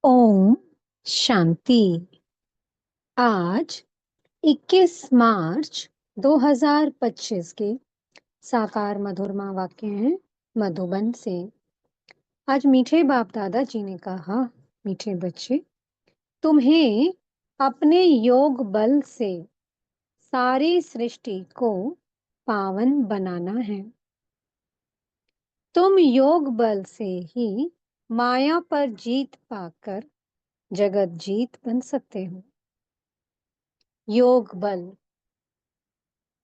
ओम शांति। आज 21 मार्च 2025 के साकार मधुरमा वाक्य हैं मधुबन से। आज मीठे बाप दादाजी ने कहा, मीठे बच्चे, तुम्हें अपने योग बल से सारी सृष्टि को पावन बनाना है। तुम योग बल से ही माया पर जीत पाकर जगत जीत बन सकते हो। योग बल,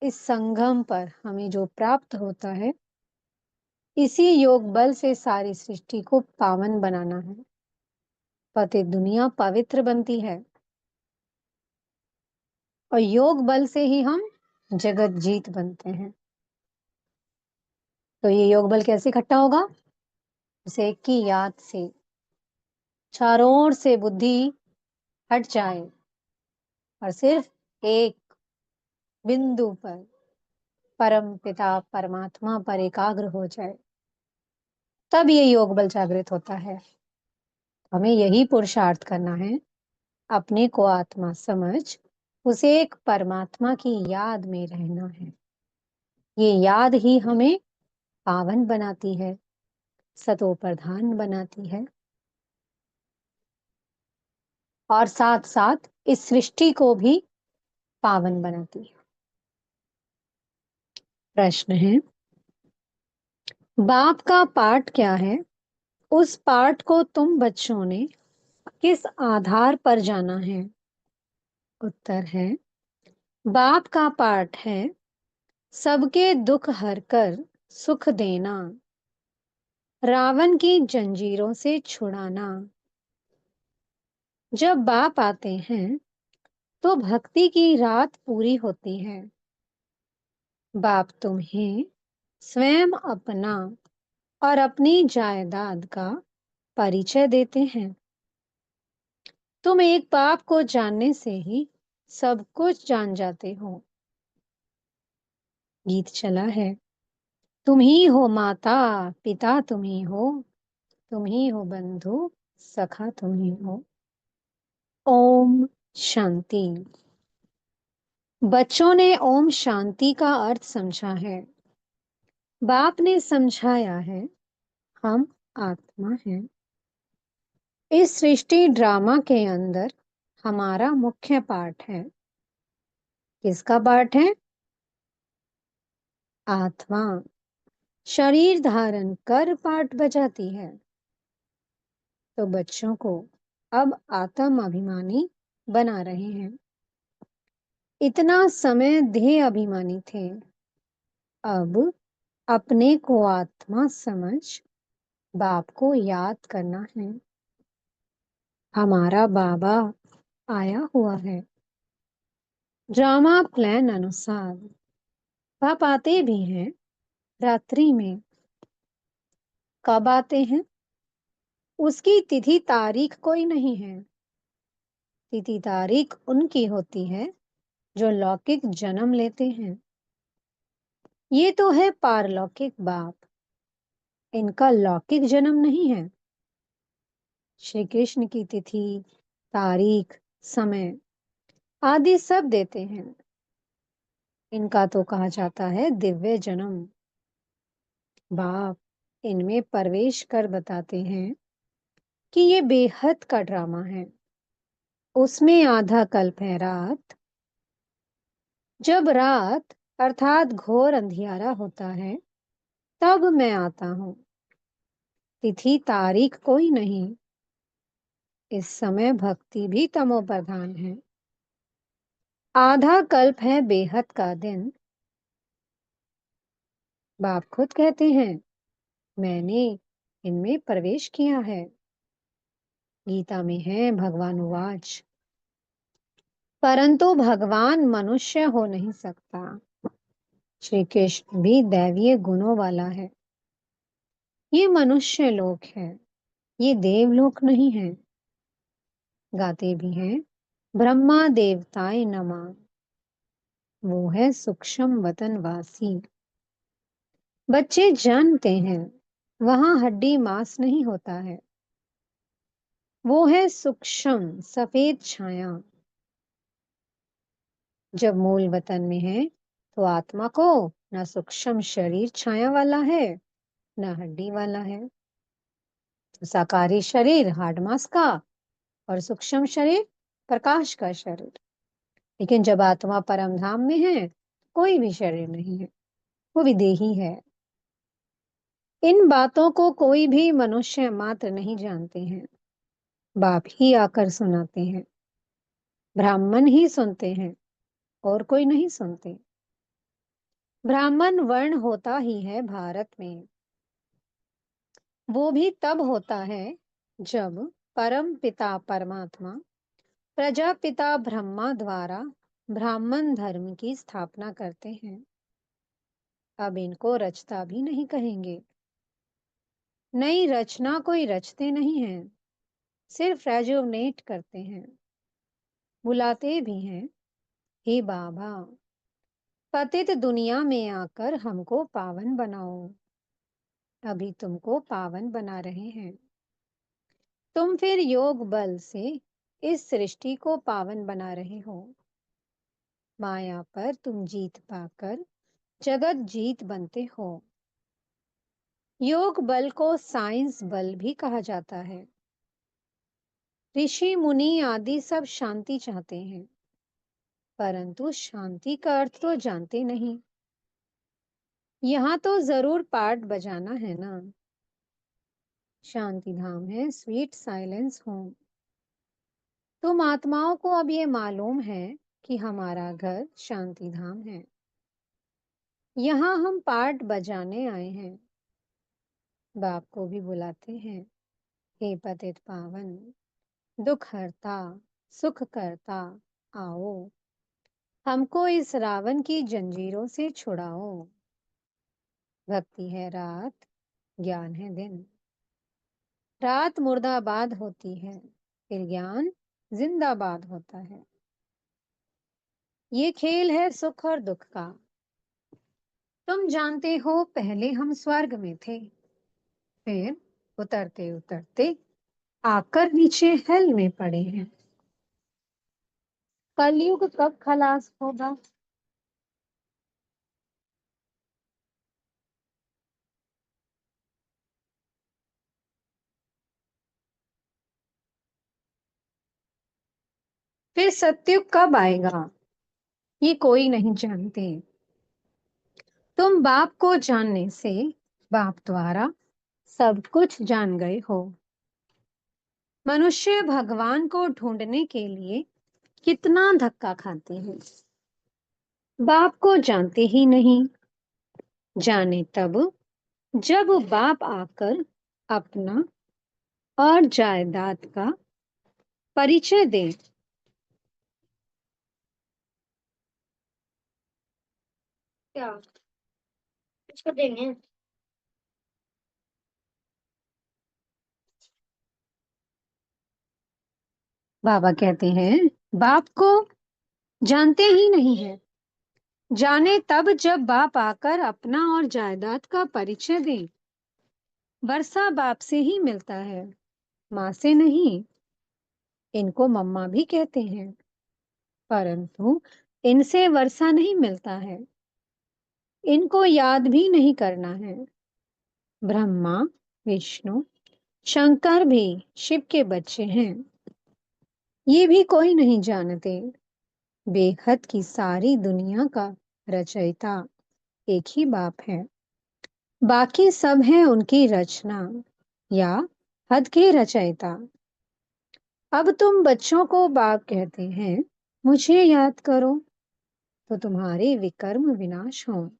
इस संगम पर हमें जो प्राप्त होता है, इसी योग बल से सारी सृष्टि को पावन बनाना है। पति दुनिया पवित्र बनती है और योग बल से ही हम जगत जीत बनते हैं। तो ये योग बल कैसे इकट्ठा होगा? उसे एक की याद से चारों ओर से बुद्धि हट जाए और सिर्फ एक बिंदु पर, परम पिता परमात्मा पर एकाग्र हो जाए, तब ये योग बल जागृत होता है। हमें यही पुरुषार्थ करना है, अपने को आत्मा समझ उसे एक परमात्मा की याद में रहना है। ये याद ही हमें पावन बनाती है, सतो प्रधान बनाती है और साथ साथ इस सृष्टि को भी पावन बनाती है। प्रश्न है, बाप का पाठ क्या है? उस पाठ को तुम बच्चों ने किस आधार पर जाना है? उत्तर है, बाप का पाठ है सबके दुख हरकर सुख देना, रावण की जंजीरों से छुड़ाना। जब बाप आते हैं तो भक्ति की रात पूरी होती है। बाप तुम्हें स्वयं अपना और अपनी जायदाद का परिचय देते हैं। तुम एक बाप को जानने से ही सब कुछ जान जाते हो। गीत चला है, तुम ही हो माता पिता, तुम ही हो, तुम ही हो बंधु सखा, तुम ही हो। ओम शांति। बच्चों ने ओम शांति का अर्थ समझा है। बाप ने समझाया है, हम आत्मा हैं। इस सृष्टि ड्रामा के अंदर हमारा मुख्य पाठ है। किसका पाठ है? आत्मा शरीर धारण कर पाठ बजाती है। तो बच्चों को अब आत्म अभिमानी बना रहे हैं। इतना समय ध्येय अभिमानी थे, अब अपने को आत्मा समझ बाप को याद करना है। हमारा बाबा आया हुआ है। ड्रामा प्लान अनुसार बाप आते भी हैं रात्रि में। कब आते हैं? उसकी तिथि तारीख कोई नहीं है। तिथि तारीख उनकी होती है जो लौकिक जन्म लेते हैं। ये तो है पारलौकिक बाप, इनका लौकिक जन्म नहीं है। श्री कृष्ण की तिथि, तारीख, समय आदि सब देते हैं। इनका तो कहा जाता है दिव्य जन्म। बाप इनमें प्रवेश कर बताते हैं कि ये बेहद का ड्रामा है। उसमें आधा कल्प है रात। जब रात अर्थात घोर अंधियारा होता है, तब मैं आता हूँ। तिथि तारीख कोई नहीं। इस समय भक्ति भी तमो प्रधान है। आधा कल्प है बेहद का दिन। बाप खुद कहते हैं, मैंने इनमें प्रवेश किया है। गीता में है, भगवान उवाच, परंतु भगवान मनुष्य हो नहीं सकता। श्री कृष्ण भी दैवीय गुणों वाला है। ये मनुष्य लोक है, ये देवलोक नहीं है। गाते भी हैं, ब्रह्मा देवताय नमः, वो है सूक्ष्म वतन वासी। बच्चे जानते हैं वहां हड्डी मांस नहीं होता है। वो है सूक्ष्म सफेद छाया। जब मूल वतन में है तो आत्मा को ना सूक्ष्म शरीर छाया वाला है ना हड्डी वाला है। तो साकारी शरीर हाड मांस का और सूक्ष्म शरीर प्रकाश का शरीर। लेकिन जब आत्मा परम धाम में है कोई भी शरीर नहीं है, वो विदेही है। इन बातों को कोई भी मनुष्य मात्र नहीं जानते हैं। बाप ही आकर सुनाते हैं, ब्राह्मण ही सुनते हैं और कोई नहीं सुनते। ब्राह्मण वर्ण होता ही है भारत में। वो भी तब होता है जब परम पिता परमात्मा प्रजापिता ब्रह्मा द्वारा ब्राह्मण धर्म की स्थापना करते हैं। अब इनको रचता भी नहीं कहेंगे। नई रचना कोई रचते नहीं हैं, सिर्फ रेजुवनेट करते हैं। बुलाते भी हैं, हे बाबा, पतित दुनिया में आकर हमको पावन बनाओ। अभी तुमको पावन बना रहे हैं। तुम फिर योग बल से इस सृष्टि को पावन बना रहे हो। माया पर तुम जीत पाकर जगत जीत बनते हो। योग बल को साइंस बल भी कहा जाता है। ऋषि मुनि आदि सब शांति चाहते हैं, परंतु शांति का अर्थ तो जानते नहीं। यहाँ तो जरूर पार्ट बजाना है ना। शांति धाम है, स्वीट साइलेंस होम। तुम आत्माओं को अब ये मालूम है कि हमारा घर शांति धाम है। यहाँ हम पार्ट बजाने आए हैं। बाप को भी बुलाते हैं, हे पतित पावन, दुख हरता, सुख करता, आओ हमको इस रावण की जंजीरों से छुड़ाओ। भक्ति है रात, ज्ञान है दिन। रात मुर्दाबाद होती है, फिर ज्ञान जिंदाबाद होता है। ये खेल है सुख और दुख का। तुम जानते हो पहले हम स्वर्ग में थे, फिर उतरते उतरते आकर नीचे हेल में पड़े हैं। कलयुग कब खलास होगा? फिर सत्युग कब आएगा? ये कोई नहीं जानते। तुम बाप को जानने से बाप द्वारा सब कुछ जान गए हो। मनुष्य भगवान को ढूंढने के लिए कितना धक्का खाते हैं। बाप को जानते ही नहीं। जाने तब जब बाप आकर अपना और जायदाद का परिचय दे। क्या इसको देंगे? बाबा कहते हैं बाप को जानते ही नहीं है। जाने तब जब बाप आकर अपना और जायदाद का परिचय दे। वर्षा बाप से ही मिलता है, माँ से नहीं। इनको मम्मा भी कहते हैं, परंतु इनसे वर्षा नहीं मिलता है। इनको याद भी नहीं करना है। ब्रह्मा, विष्णु, शंकर भी शिव के बच्चे हैं। ये भी कोई नहीं जानते। बेहद की सारी दुनिया का रचयिता एक ही बाप है। बाकी सब है उनकी रचना या हद के रचयिता। अब तुम बच्चों को बाप कहते हैं, मुझे याद करो तो तुम्हारे विकर्म विनाश हो।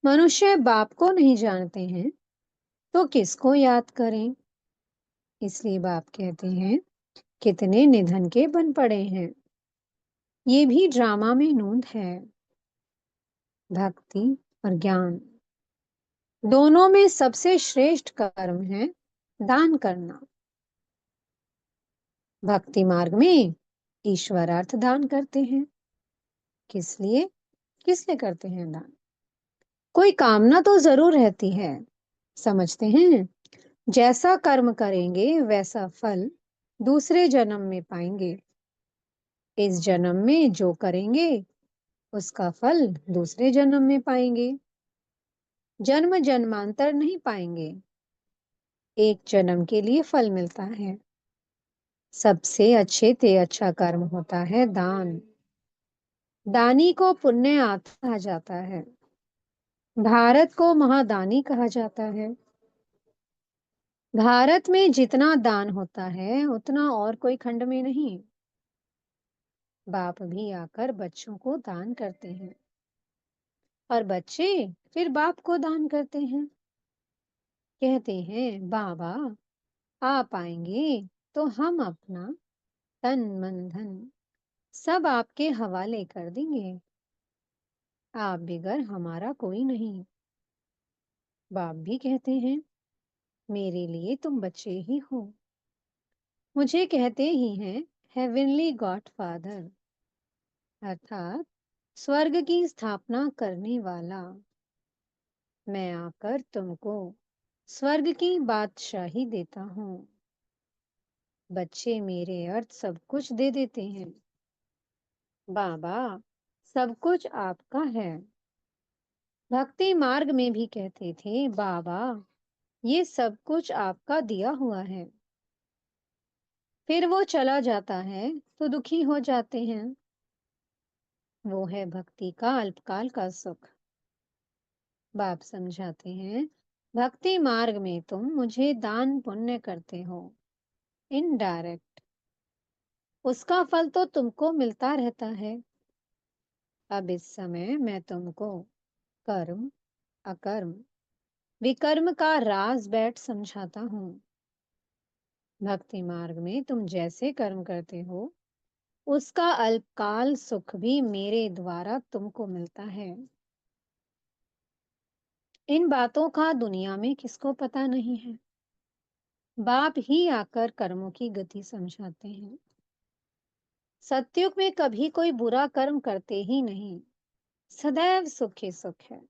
मनुष्य बाप को नहीं जानते हैं तो किसको याद करें? इसलिए बाप कहते हैं कितने निधन के बन पड़े हैं। ये भी ड्रामा में नूंद है। भक्ति और ज्ञान दोनों में सबसे श्रेष्ठ कर्म है दान करना। भक्ति मार्ग में ईश्वरार्थ दान करते हैं। किस लिए? किस लिए करते हैं दान? कोई कामना तो जरूर रहती है, समझते हैं। जैसा कर्म करेंगे वैसा फल दूसरे जन्म में पाएंगे। इस जन्म में जो करेंगे उसका फल दूसरे जन्म में पाएंगे। जन्म जन्मांतर नहीं पाएंगे। एक जन्म के लिए फल मिलता है। सबसे अच्छे ते अच्छा कर्म होता है दान। दानी को पुण्य आत्मा कहा जाता है। भारत को महादानी कहा जाता है। भारत में जितना दान होता है उतना और कोई खंड में नहीं। बाप भी आकर बच्चों को दान करते हैं और बच्चे फिर बाप को दान करते हैं। कहते हैं बाबा आप आएंगे तो हम अपना तन मन धन सब आपके हवाले कर देंगे। आप बिगर हमारा कोई नहीं। बाप भी कहते हैं मेरे लिए तुम बच्चे ही हो। मुझे कहते ही हैं हेवनली गॉड फादर, अर्थात स्वर्ग की स्थापना करने वाला। मैं आकर तुमको स्वर्ग की बादशाही देता हूँ। बच्चे मेरे अर्थ सब कुछ दे देते हैं। बाबा सब कुछ आपका है। भक्ति मार्ग में भी कहते थे बाबा ये सब कुछ आपका दिया हुआ है। फिर वो चला जाता है तो दुखी हो जाते हैं। वो है भक्ति का अल्पकाल का सुख। बाप समझाते हैं भक्ति मार्ग में तुम मुझे दान पुण्य करते हो इनडायरेक्ट, उसका फल तो तुमको मिलता रहता है। अब इस समय मैं तुमको कर्म अकर्म विकर्म का राज बैठ समझाता हूँ। भक्ति मार्ग में तुम जैसे कर्म करते हो उसका अल्पकाल सुख भी मेरे द्वारा तुमको मिलता है। इन बातों का दुनिया में किसको पता नहीं है। बाप ही आकर कर्मों की गति समझाते हैं। सतयुग में कभी कोई बुरा कर्म करते ही नहीं। सदैव सुख ही सुख है।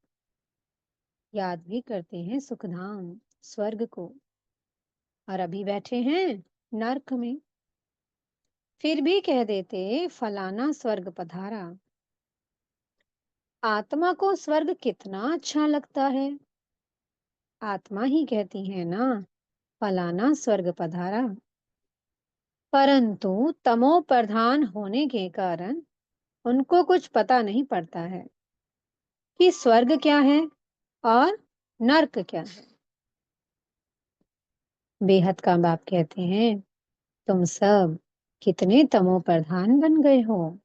याद भी करते हैं सुखधाम स्वर्ग को और अभी बैठे हैं नर्क में। फिर भी कह देते फलाना स्वर्ग पधारा। आत्मा को स्वर्ग कितना अच्छा लगता है। आत्मा ही कहती है ना फलाना स्वर्ग पधारा। परंतु तमो प्रधान होने के कारण उनको कुछ पता नहीं पड़ता है कि स्वर्ग क्या है और नर्क क्या है। बेहद का बाप कहते हैं तुम सब कितने तमो प्रधान बन गए हो।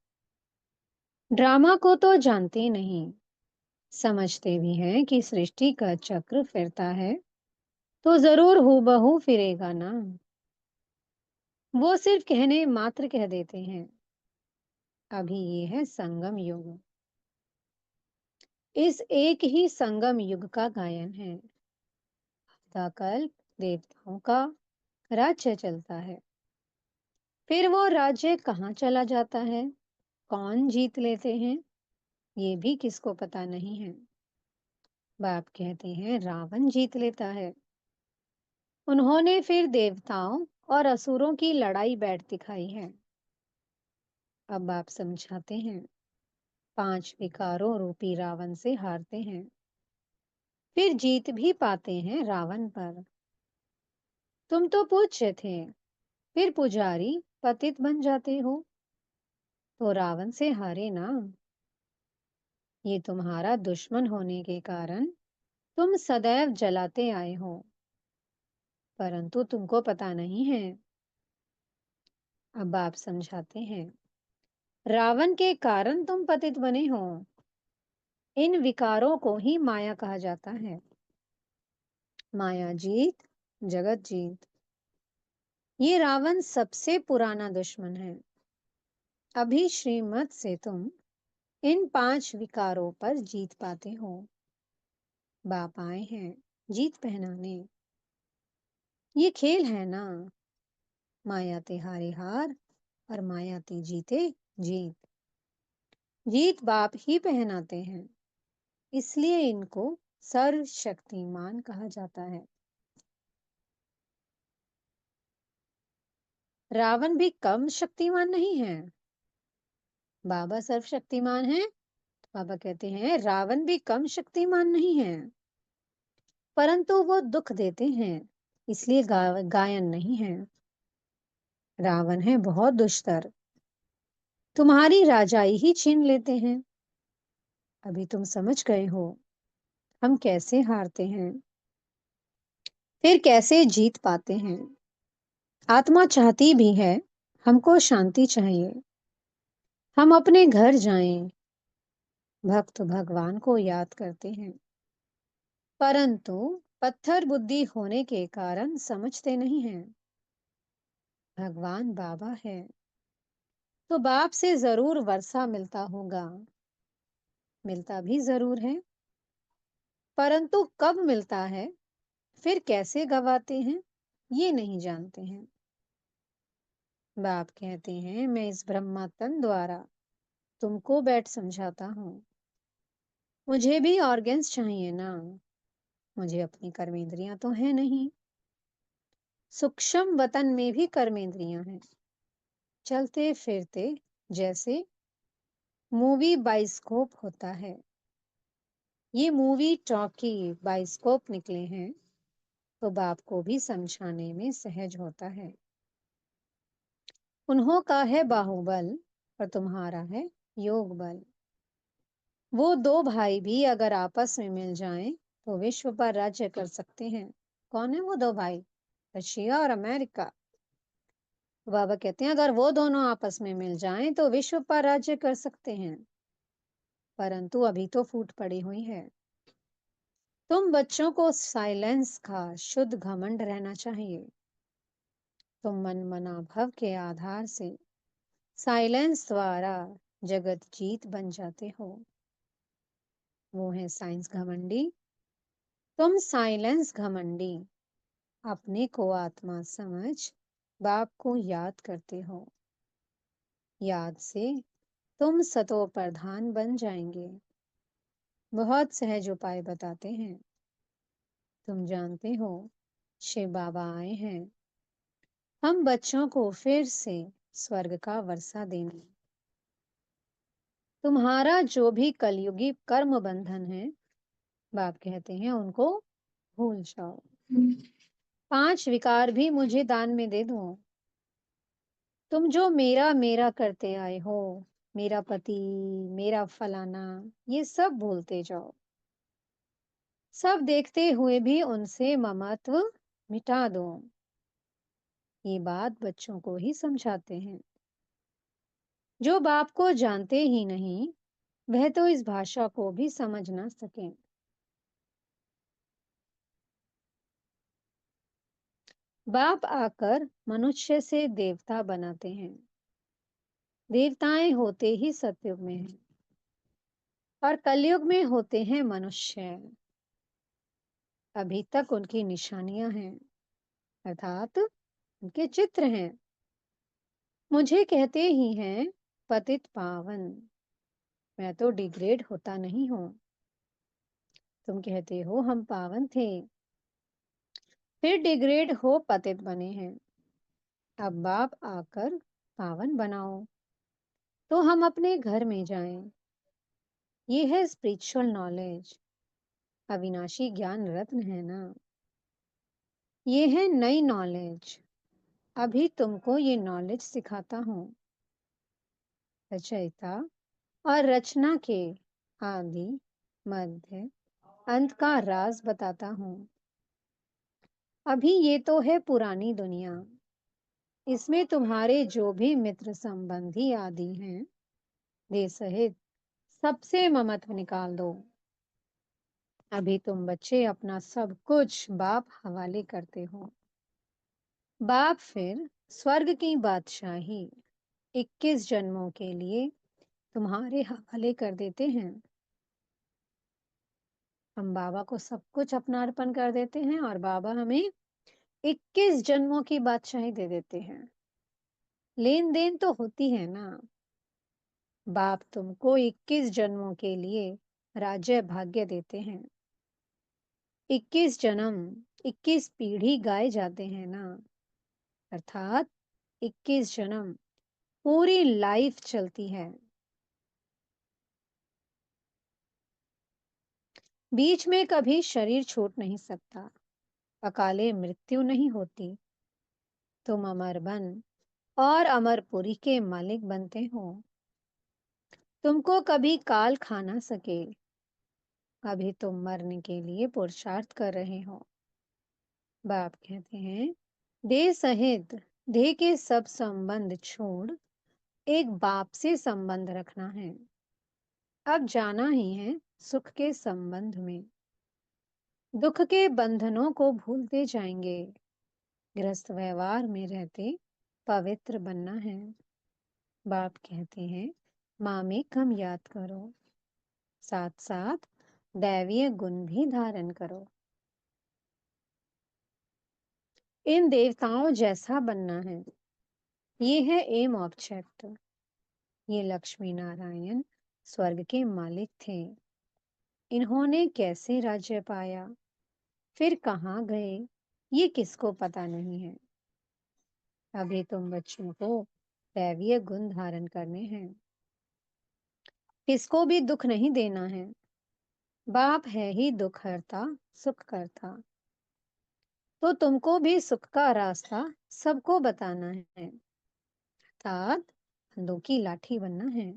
ड्रामा को तो जानते नहीं। समझते भी हैं कि सृष्टि का चक्र फिरता है तो जरूर हूबहू फिरेगा ना। वो सिर्फ कहने मात्र कह देते हैं। अभी ये है संगम युग। इस एक ही संगम युग का गायन है। कल्प देवताओं का राज्य चलता है। फिर वो राज्य कहाँ चला जाता है, कौन जीत लेते हैं, ये भी किसको पता नहीं है। बाप कहते हैं रावण जीत लेता है। उन्होंने फिर देवताओं और असुरों की लड़ाई बैठ दिखाई है। अब बाप समझाते हैं 5 विकारों रूपी रावण से हारते हैं फिर जीत भी पाते हैं रावण पर। तुम तो पूज्य थे फिर पुजारी पतित बन जाते हो तो रावण से हारे ना। ये तुम्हारा दुश्मन होने के कारण तुम सदैव जलाते आए हो, परंतु तुमको पता नहीं है। अब आप समझाते हैं रावण के कारण तुम पतित बने हो। इन विकारों को ही माया कहा जाता है। माया जीत जगत जीत। ये रावण सबसे पुराना दुश्मन है। अभी श्रीमत से तुम इन 5 विकारों पर जीत पाते हो। बाप आए हैं जीत पहनाने। ये खेल है ना, माया ते हारे हार और माया ते जीते जीत। जीत बाप ही पहनाते हैं, इसलिए इनको सर्वशक्तिमान कहा जाता है। रावण भी कम शक्तिमान नहीं है। बाबा सर्वशक्तिमान है। बाबा कहते हैं रावण भी कम शक्तिमान नहीं है, परंतु वो दुख देते हैं, इसलिए गायन नहीं है। रावण है बहुत दुष्टर, तुम्हारी राजाई ही छीन लेते हैं। अभी तुम समझ गए हो हम कैसे हारते हैं, फिर कैसे जीत पाते हैं। आत्मा चाहती भी है, हमको शांति चाहिए। हम अपने घर जाएं। भक्त भगवान को याद करते हैं, परंतु पत्थर बुद्धि होने के कारण समझते नहीं हैं। भगवान बाबा है तो बाप से जरूर वर्षा मिलता होगा। मिलता भी जरूर है, परंतु कब मिलता है, फिर कैसे गवाते हैं, ये नहीं जानते हैं। बाप कहते हैं मैं इस ब्रह्मा तन द्वारा तुमको बैठ समझाता हूँ। मुझे भी ऑर्गन्स चाहिए ना, मुझे अपनी कर्मेंद्रियां तो है नहीं। सूक्ष्म वतन में भी कर्मेंद्रियां हैं, चलते फिरते, जैसे मूवी बाइस्कोप होता है। ये मूवी टॉकी बाइस्कोप निकले हैं, तो बाप को भी समझाने में सहज होता है। उन्हों का है बाहुबल और तुम्हारा है योग बल। वो दो भाई भी अगर आपस में मिल जाएं तो विश्व पर राज्य कर सकते हैं। कौन है वो दो भाई? रशिया और अमेरिका। बाबा कहते हैं अगर वो दोनों आपस में मिल जाएं तो विश्व पर राज्य कर सकते हैं, परंतु अभी तो फूट पड़ी हुई है। तुम बच्चों को साइलेंस का शुद्ध घमंड रहना चाहिए। तुम मन मना भव के आधार से साइलेंस द्वारा जगत जीत बन जाते हो। वो है साइंस घमंडी, तुम साइलेंस घमंडी। अपने को आत्मा समझ बाप को याद करते हो। याद से तुम सतो प्रधान बन जाएंगे। बहुत सहज उपाय बताते हैं। तुम जानते हो शिव बाबा आए हैं हम बच्चों को फिर से स्वर्ग का वर्षा देने। तुम्हारा जो भी कलयुगी कर्म बंधन है, बाप कहते हैं उनको भूल जाओ। 5 विकार भी मुझे दान में दे दो। तुम जो मेरा मेरा करते आए हो, मेरा पति, मेरा फलाना, ये सब भूलते जाओ। सब देखते हुए भी उनसे ममत्व मिटा दो। ये बात बच्चों को ही समझाते हैं। जो बाप को जानते ही नहीं, वह तो इस भाषा को भी समझ ना सके। बाप आकर मनुष्य से देवता बनाते हैं। देवताएं होते ही सतयुग में हैं और कलयुग में होते हैं मनुष्य। अभी तक उनकी निशानियां हैं, अर्थात उनके चित्र हैं। मुझे कहते ही हैं पतित पावन। मैं तो डिग्रेड होता नहीं हूं। तुम कहते हो हम पावन थे, फिर डिग्रेड हो पतित बने हैं। अब बाप आकर पावन बनाओ तो हम अपने घर में जाएं। ये है स्पिरिचुअल नॉलेज, अविनाशी ज्ञान रत्न है ना। ये है नई नॉलेज, अभी तुमको ये नॉलेज सिखाता हूँ। रचयिता और रचना के आदि मध्य अंत का राज बताता हूँ। अभी ये तो है पुरानी दुनिया, इसमें तुम्हारे जो भी मित्र संबंधी आदि हैं, वे सहित सबसे ममत्व निकाल दो। अभी तुम बच्चे अपना सब कुछ बाप हवाले करते हो। बाप फिर स्वर्ग की बादशाही 21 जन्मों के लिए तुम्हारे हवाले कर देते हैं। हम बाबा को सब कुछ अपना अर्पण कर देते हैं और बाबा हमें 21 जन्मों की बादशाही दे देते हैं। लेन देन तो होती है ना। बाप तुमको 21 जन्मों के लिए राज्य भाग्य देते हैं। 21 जन्म, 21 पीढ़ी गाए जाते हैं ना, अर्थात 21 जन्म, पूरी लाइफ चलती है। बीच में कभी शरीर छूट नहीं सकता, अकाले मृत्यु नहीं होती। तुम अमर बन और अमरपुरी के मालिक बनते हो। तुमको कभी काल खा ना सके, अभी तुम मरने के लिए पुरुषार्थ कर रहे हो। बाप कहते हैं, देह सहित देह के सब संबंध छोड़ एक बाप से संबंध रखना है। अब जाना ही है सुख के संबंध में। दुख के बंधनों को भूलते जाएंगे। गृहस्थ व्यवहार में रहते पवित्र बनना है। बाप कहते हैं, माँ में कम याद करो, साथ साथ दैवीय गुण भी धारण करो। इन देवताओं जैसा बनना है, ये है एम ऑब्जेक्ट। ये लक्ष्मी नारायण स्वर्ग के मालिक थे। इन्होंने कैसे राज्य पाया, फिर कहाँ गए, ये किसको पता नहीं है। अभी तुम बच्चों को दैवीय गुण धारण करने हैं। किसको भी दुख नहीं देना है। बाप है ही दुख हरता, सुख करता। तो तुमको भी सुख का रास्ता सबको बताना है, अर्थात अंधों की लाठी बनना है।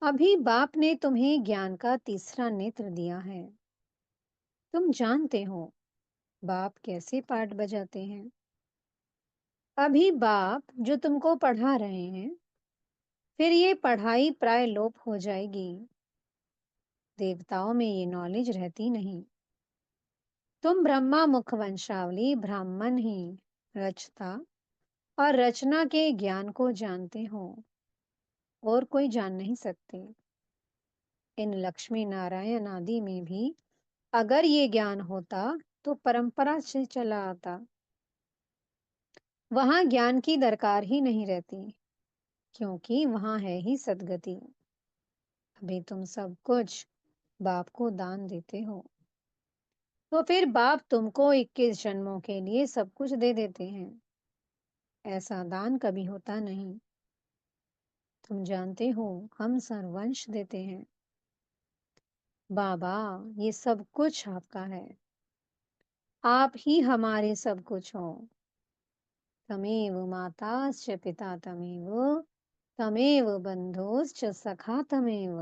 अभी बाप ने तुम्हें ज्ञान का तीसरा नेत्र दिया है। तुम जानते हो बाप कैसे पाठ बजाते हैं। अभी बाप जो तुमको पढ़ा रहे हैं, फिर ये पढ़ाई प्राय लोप हो जाएगी। देवताओं में ये नॉलेज रहती नहीं। तुम ब्रह्मा मुख वंशावली ब्राह्मण ही रचता और रचना के ज्ञान को जानते हो, और कोई जान नहीं सकते। इन लक्ष्मी नारायण आदि में भी अगर ये ज्ञान होता तो परंपरा से चला आता। वहां ज्ञान की दरकार ही नहीं रहती, क्योंकि वहां है ही सदगति। अभी तुम सब कुछ बाप को दान देते हो, तो फिर बाप तुमको 21 जन्मों के लिए सब कुछ दे देते हैं। ऐसा दान कभी होता नहीं। तुम जानते हो हम सर्वंश देते हैं। बाबा, ये सब कुछ आपका है। आप ही हमारे सब कुछ हो। तमेव माताश्च पिता तमेव, तमेव बंधुश्च सखा तमेव।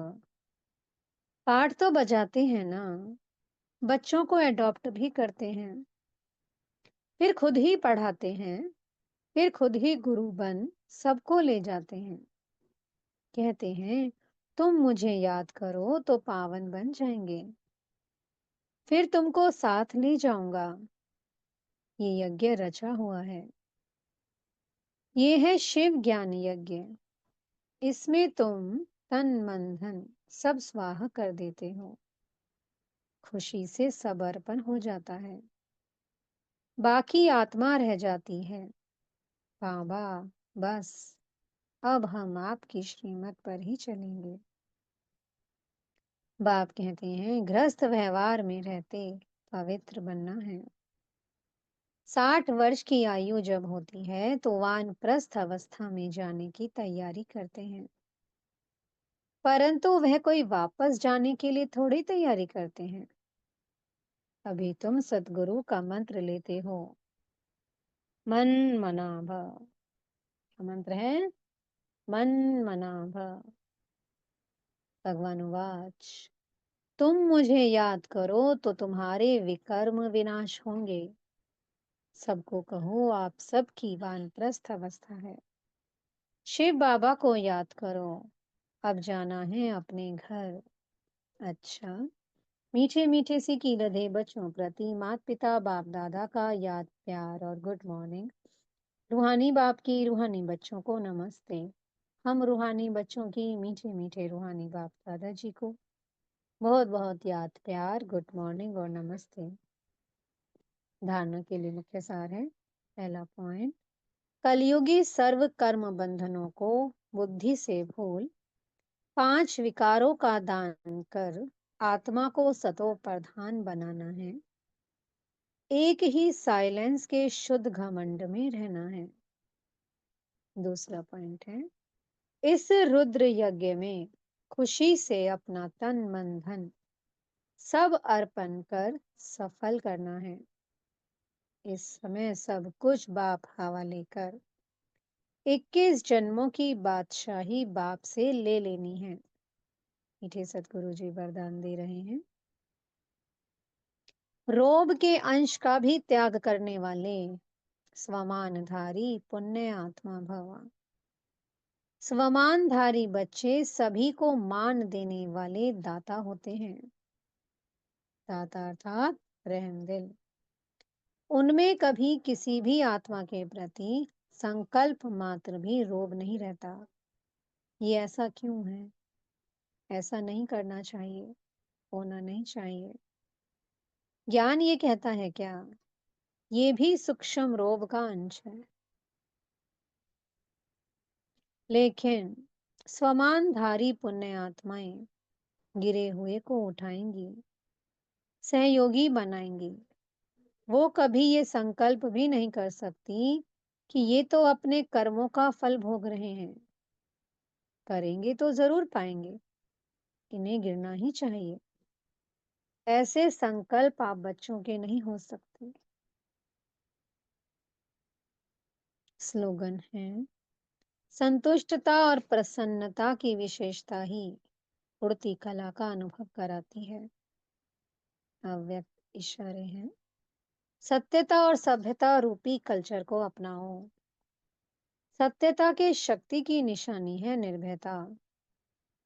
पाठ तो बजाते हैं ना, बच्चों को एडॉप्ट भी करते हैं, फिर खुद ही पढ़ाते हैं, फिर खुद ही गुरु बन सबको ले जाते हैं। कहते हैं, तुम मुझे याद करो तो पावन बन जाएंगे, फिर तुमको साथ ले जाऊंगा। ये यज्ञ रचा हुआ है। ये है शिव ज्ञान यज्ञ। इसमें तुम तन मन धन सब स्वाहा कर देते हो। खुशी से सब अर्पण हो जाता है, बाकी आत्मा रह जाती है। बाबा, बस अब हम आपकी श्रीमत पर ही चलेंगे। बाप कहते हैं, गृहस्थ व्यवहार में रहते पवित्र बनना है। 60 वर्ष की आयु जब होती है तो वानप्रस्थ अवस्था में जाने की तैयारी करते हैं, परंतु वह कोई वापस जाने के लिए थोड़ी तैयारी करते हैं। अभी तुम सतगुरु का मंत्र लेते हो, मन मना भव। क्या मंत्र है? मन मना भव। भगवान उवाच, तुम मुझे याद करो तो तुम्हारे विकर्म विनाश होंगे। सबको कहो आप सबकी वानप्रस्थ अवस्था है। शिव बाबा को याद करो, अब जाना है अपने घर। अच्छा, मीठे मीठे सी कीलधे बच्चों प्रति माता पिता बाप दादा का याद प्यार और गुड मॉर्निंग। रूहानी बाप की रूहानी बच्चों को नमस्ते। हम रूहानी बच्चों की मीठे मीठे रूहानी बाप दादा जी को बहुत बहुत याद प्यार, गुड मॉर्निंग और नमस्ते। धारणा के लिए मुख्य सार है। पहला पॉइंट, कलयुगी सर्व कर्म बंधनों को बुद्धि से भूल 5 विकारों का दान कर आत्मा को सतो प्रधान बनाना है। एक ही साइलेंस के शुद्ध घमंड में रहना है। दूसरा पॉइंट है, इस रुद्र यज्ञ में खुशी से अपना तन मन धन सब अर्पण कर सफल करना है। इस समय सब कुछ बाप हवाले कर 21 जन्मों की बादशाही बाप से ले लेनी है। मीठे सतगुरु जी वरदान दे रहे हैं। रोब के अंश का भी त्याग करने वाले स्वमानधारी पुण्य आत्मा भवा। स्वमानधारी बच्चे सभी को मान देने वाले दाता होते हैं। दाता अर्थात रहमदिल। उनमें कभी किसी भी आत्मा के प्रति संकल्प मात्र भी रोब नहीं रहता। ये ऐसा क्यों है? ऐसा नहीं करना चाहिए, होना नहीं चाहिए। ज्ञान ये कहता है क्या? ये भी सूक्ष्म रोब का अंश है। लेकिन स्वमानधारी पुण्य आत्माएं गिरे हुए को उठाएंगी, सहयोगी बनाएंगी। वो कभी ये संकल्प भी नहीं कर सकती कि ये तो अपने कर्मों का फल भोग रहे हैं, करेंगे तो जरूर पाएंगे, इन्हें गिरना ही चाहिए। ऐसे संकल्प आप बच्चों के नहीं हो सकते। स्लोगन है, संतुष्टता और प्रसन्नता की विशेषता ही उड़ती कला का अनुभव कराती है। अव्यक्त इशारे हैं, सत्यता और सभ्यता रूपी कल्चर को अपनाओ। सत्यता के शक्ति की निशानी है निर्भयता।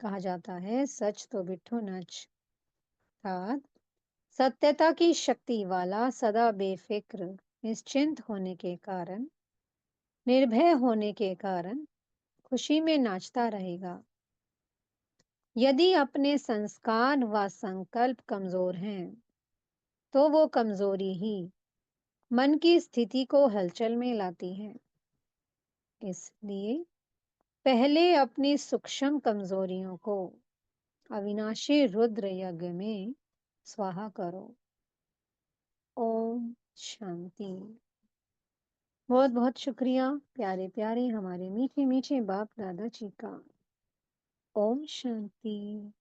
कहा जाता है सच तो बिट्ठो नच। अर्थात सत्यता की शक्ति वाला सदा बेफिक्र निश्चिंत होने के कारण, निर्भय होने के कारण खुशी में नाचता रहेगा। यदि अपने संस्कार व संकल्प कमजोर हैं, तो वो कमजोरी ही मन की स्थिति को हलचल में लाती है। इसलिए पहले अपनी सूक्ष्म कमजोरियों को अविनाशी रुद्र यज्ञ में स्वाहा करो। ओम शांति। बहुत बहुत शुक्रिया प्यारे प्यारे हमारे मीठे मीठे बाप दादा जी का। ओम शांति।